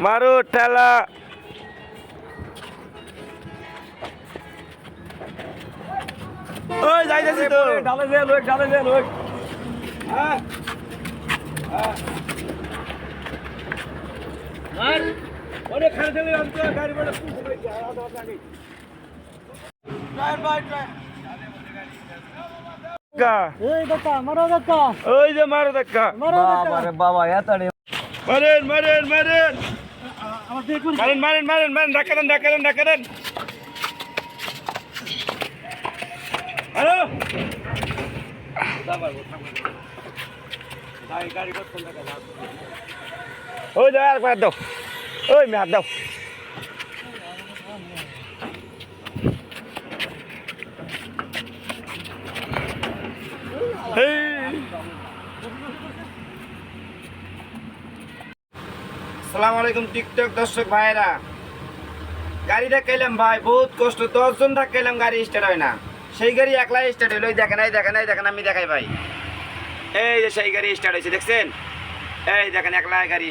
মারো ঠেলা। ওই যাইতেছি তো। ডালে দে লোক, ডালে দে লোক। হ্যাঁ আর অনেক খারাপ চলে আসতো গাড়ি বড় পুরো হয়েছে আগে ড্রাইভ বাই ড্রাইভ এই দাদা মারো দাদা ওই যে মারো ধাক্কা। মারো দাদা আরে বাবা এতড়ে মারেন মারেন মারেন আমার দেখুন মারেন মারেন মারেন মারেন ধাক্কা দেন ধাক্কা দেন ধাক্কা দেন। হ্যালো গাড়ি করতে লাগা ওই যা আর হাত দাও। ওই মে হাত দাও। আসসালামু আলাইকুম টিকটক দর্শক ভাইরা। গাড়ি ধাক্কাইলাম ভাই, বহুত কষ্ট, 10 জন ধাক্কাইলাম, গাড়ি স্টার্ট হয় না। সেই গাড়ি একলাই স্টার্ট হইলো, দেখেন এই দেখেন এই দেখেন, আমি দেখাই ভাই। এই যে সেই গাড়ি স্টার্ট হয়েছে দেখছেন, এই দেখেন একলাই গাড়ি।